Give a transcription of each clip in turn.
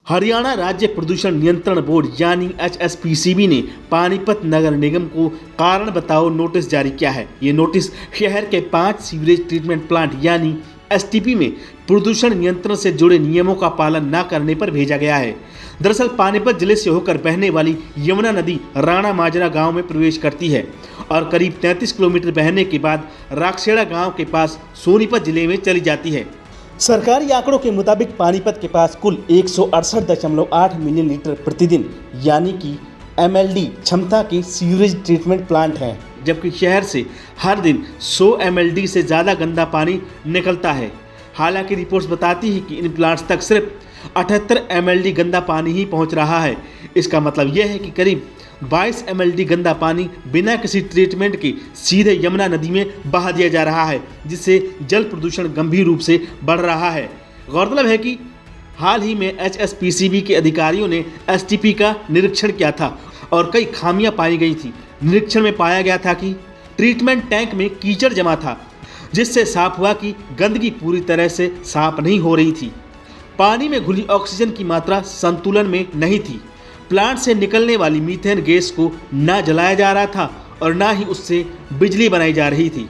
हरियाणा राज्य प्रदूषण नियंत्रण बोर्ड यानी HSPCB ने पानीपत नगर निगम को कारण बताओ नोटिस जारी किया है। ये नोटिस शहर के 5 सीवरेज ट्रीटमेंट प्लांट यानी STP में प्रदूषण नियंत्रण से जुड़े नियमों का पालन न करने पर भेजा गया है। दरअसल पानीपत जिले से होकर बहने वाली यमुना नदी राणा माजरा गांव में प्रवेश करती है और करीब 33 किलोमीटर बहने के बाद राक्षेड़ा गांव के पास सोनीपत जिले में चली जाती है। सरकारी आंकड़ों के मुताबिक पानीपत के पास कुल 168.8 मिलियन लीटर प्रतिदिन यानी कि MLD क्षमता के सीवरेज ट्रीटमेंट प्लांट हैं, जबकि शहर से हर दिन 100 MLD से ज़्यादा गंदा पानी निकलता है। हालांकि रिपोर्ट्स बताती है कि इन प्लांट्स तक सिर्फ 78 MLD गंदा पानी ही पहुंच रहा है। इसका मतलब यह है कि करीब 22 MLD गंदा पानी बिना किसी ट्रीटमेंट के सीधे यमुना नदी में बहा दिया जा रहा है, जिससे जल प्रदूषण गंभीर रूप से बढ़ रहा है। गौरतलब है कि हाल ही में HSPCB के अधिकारियों ने STP का निरीक्षण किया था और कई खामियां पाई गई थी। निरीक्षण में पाया गया था कि ट्रीटमेंट टैंक में कीचड़ जमा था, जिससे साफ हुआ कि गंदगी पूरी तरह से साफ नहीं हो रही थी। पानी में घुली ऑक्सीजन की मात्रा संतुलन में नहीं थी। प्लांट से निकलने वाली मीथेन गैस को ना जलाया जा रहा था और ना ही उससे बिजली बनाई जा रही थी।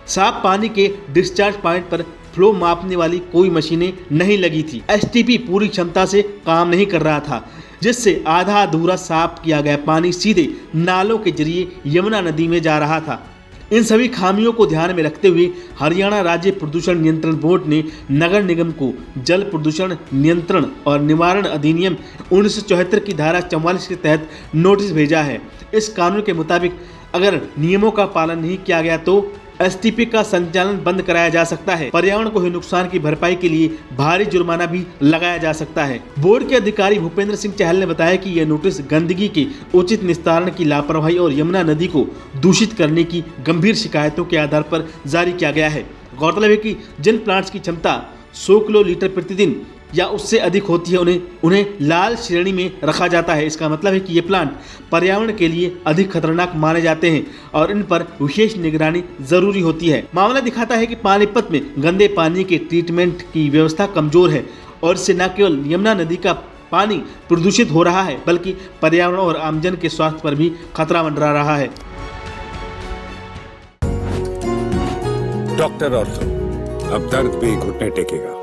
साफ पानी के डिस्चार्ज पॉइंट पर फ्लो मापने वाली कोई मशीनें नहीं लगी थी। STP पूरी क्षमता से काम नहीं कर रहा था, जिससे आधा अधूरा साफ किया गया पानी सीधे नालों के जरिए यमुना नदी में जा रहा था। इन सभी खामियों को ध्यान में रखते हुए हरियाणा राज्य प्रदूषण नियंत्रण बोर्ड ने नगर निगम को जल प्रदूषण नियंत्रण और निवारण अधिनियम 1974 की धारा 44 के तहत नोटिस भेजा है। इस कानून के मुताबिक अगर नियमों का पालन नहीं किया गया तो STP का संचालन बंद कराया जा सकता है। पर्यावरण को हुए नुकसान की भरपाई के लिए भारी जुर्माना भी लगाया जा सकता है। बोर्ड के अधिकारी भूपेंद्र सिंह चहल ने बताया कि यह नोटिस गंदगी के उचित निस्तारण की लापरवाही और यमुना नदी को दूषित करने की गंभीर शिकायतों के आधार पर जारी किया गया है। गौरतलब है कि जिन प्लांट्स की क्षमता 100 किलो लीटर प्रतिदिन या उससे अधिक होती है उन्हें लाल श्रेणी में रखा जाता है। इसका मतलब है कि ये प्लांट पर्यावरण के लिए अधिक खतरनाक माने जाते हैं और इन पर विशेष निगरानी जरूरी होती है। मामला दिखाता है कि पानीपत में गंदे पानी के ट्रीटमेंट की व्यवस्था कमजोर है और इससे न केवल यमुना नदी का पानी प्रदूषित हो रहा है बल्कि पर्यावरण और आमजन के स्वास्थ्य पर भी खतरा मंडरा रहा है। डॉक्टर ऑर्थो, अब दर्द भी घुटने टेकेगा।